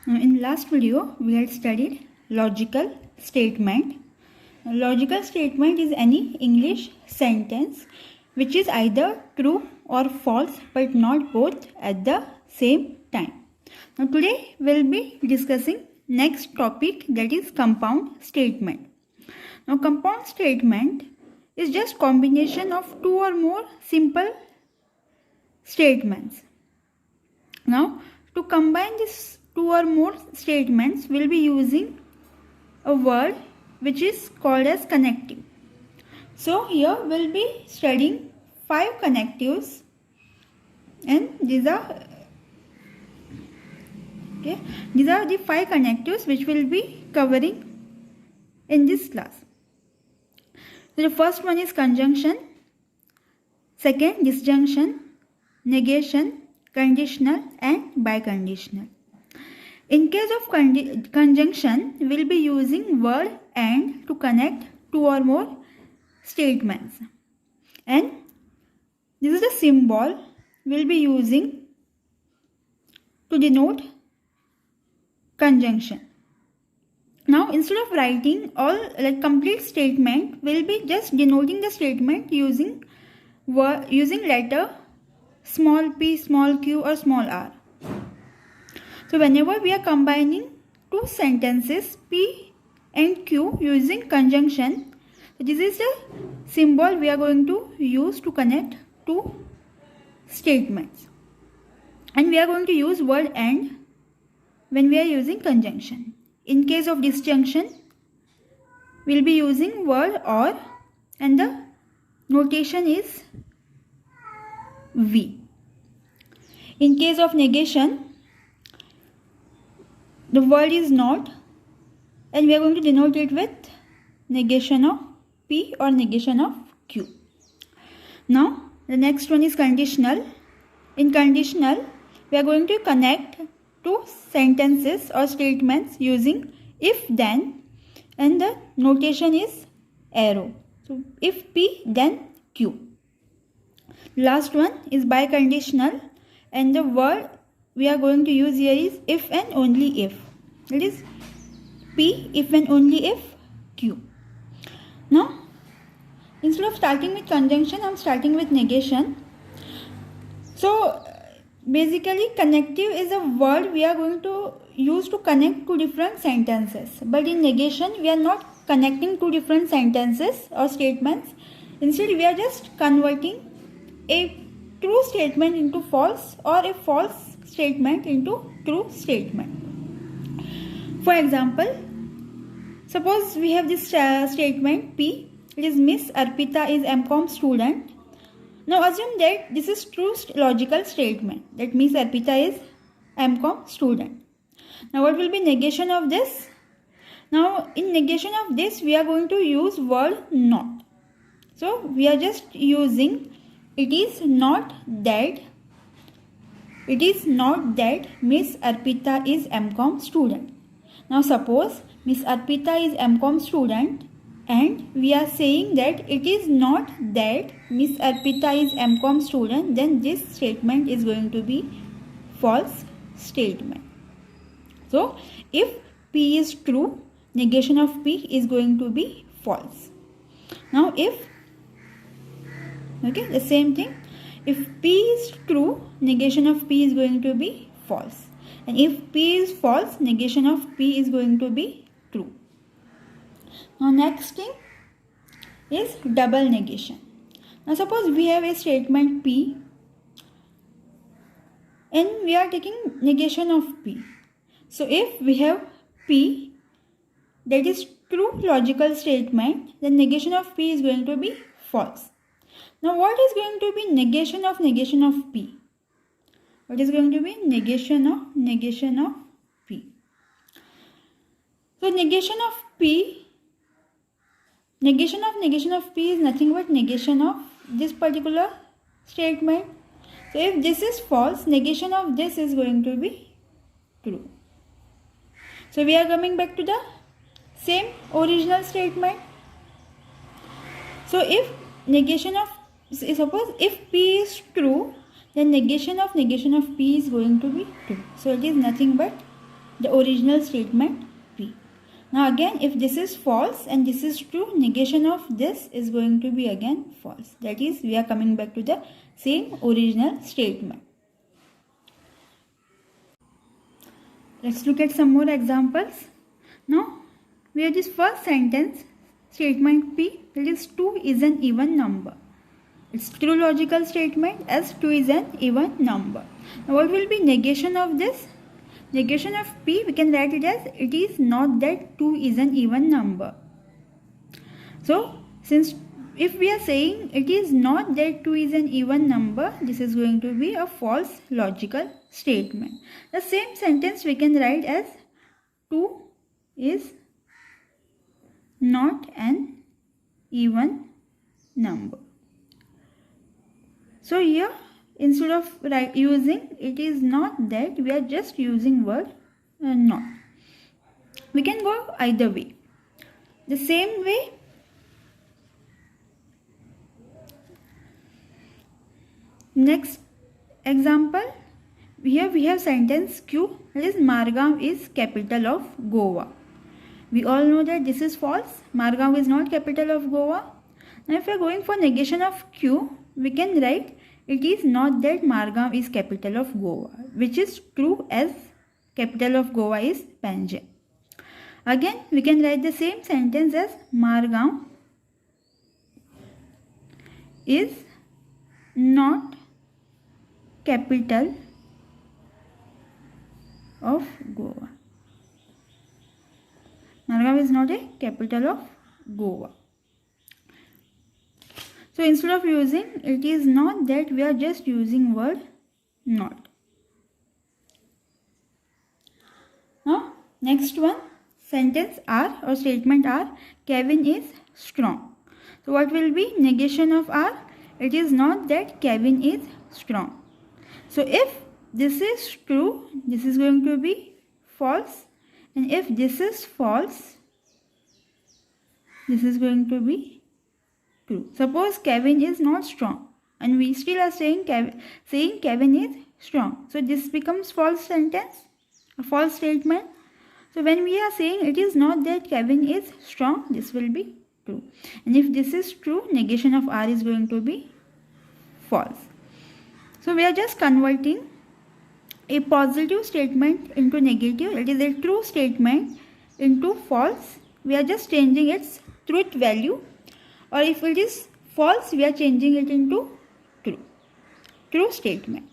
In last video, we had studied logical statement. Logical statement is any English sentence which is either true or false but not both at the same time. Now today we'll be discussing next topic, that is compound statement. Now compound statement is just combination of two or more simple statements. Now to combine these two or more statements, we'll be using a word which is called as connective. So here we'll be studying 5 connectives, and these are the 5 connectives which we'll be covering in this class. So the first one is conjunction, second disjunction, negation, conditional and biconditional. In case of conjunction, we will be using word and to connect two or more statements, and this is the symbol we will be using to denote conjunction. Now instead of writing all complete statement, we will be just denoting the statement using letter small p, small q or small r. So whenever we are combining two sentences P and Q using conjunction, this is the symbol we are going to use to connect two statements. And we are going to use word and when we are using conjunction. In case of disjunction, we will be using word or, and the notation is V. In case of negation, the word is not, and we are going to denote it with negation of P or negation of Q. Now the next one is conditional. In conditional, we are going to connect two sentences or statements using if then, and the notation is arrow. So if P then Q. Last one is biconditional, and the word we are going to use here is if and only if. It is P if and only if Q. Now instead of starting with conjunction, I am starting with negation. So basically connective is a word we are going to use to connect two different sentences. But in negation, we are not connecting two different sentences or statements. Instead, we are just converting a true statement into false or a false statement into true statement. For example, suppose we have this statement P, it is Miss Arpita is MCOM student. Now assume that this is true logical statement, that Miss Arpita is MCOM student. Now what will be negation of this? Now in negation of this, we are going to use word not. So we are just using it is not that Miss Arpita is MCOM student. Now suppose Miss Arpita is MCOM student and we are saying that it is not that Miss Arpita is MCOM student, then this statement is going to be false statement. So if P is true, negation of P is going to be false. Now the same thing, if P is true, negation of P is going to be false. And if P is false, negation of P is going to be true. Now next thing is double negation. Now suppose we have a statement P and we are taking negation of P. So if we have P that is true logical statement, then negation of P is going to be false. Now what is going to be negation of P? What is going to be negation of P? So negation of P is nothing but negation of this particular statement. So if this is false, negation of this is going to be true. So we are coming back to the same original statement. So if negation of, suppose if P is true, then negation of P is going to be 2. So it is nothing but the original statement P. Now again, if this is false and this is true, negation of this is going to be again false. That is, we are coming back to the same original statement. Let's look at some more examples. Now, we have this first sentence, statement P, that is 2 is an even number. It's true logical statement as 2 is an even number. Now, what will be negation of this? Negation of P, we can write it as it is not that 2 is an even number. So, since if we are saying it is not that 2 is an even number, this is going to be a false logical statement. The same sentence we can write as 2 is not an even number. So here, instead of using it is not that, we are just using word not. We can go either way. The same way, next example, here we have sentence Q, that is Margam is capital of Goa. We all know that this is false. Margam is not capital of Goa. Now if we are going for negation of Q, we can write it is not that Margam is capital of Goa, which is true as capital of Goa is Panjim. Again, we can write the same sentence as Margam is not capital of Goa. Margam is not a capital of Goa. So instead of using it is not that, we are just using word not. Now next one, sentence R or statement R, Kevin is strong. So what will be negation of R? It is not that Kevin is strong. So if this is true, this is going to be false, and if this is false, this is going to be true. Suppose Kevin is not strong and we still are saying Kevin is strong. So this becomes false sentence, a false statement. So when we are saying it is not that Kevin is strong, this will be true. And if this is true, negation of R is going to be false. So we are just converting a positive statement into negative, it is a true statement into false. We are just changing its truth value, or if it is false, we are changing it into true statement.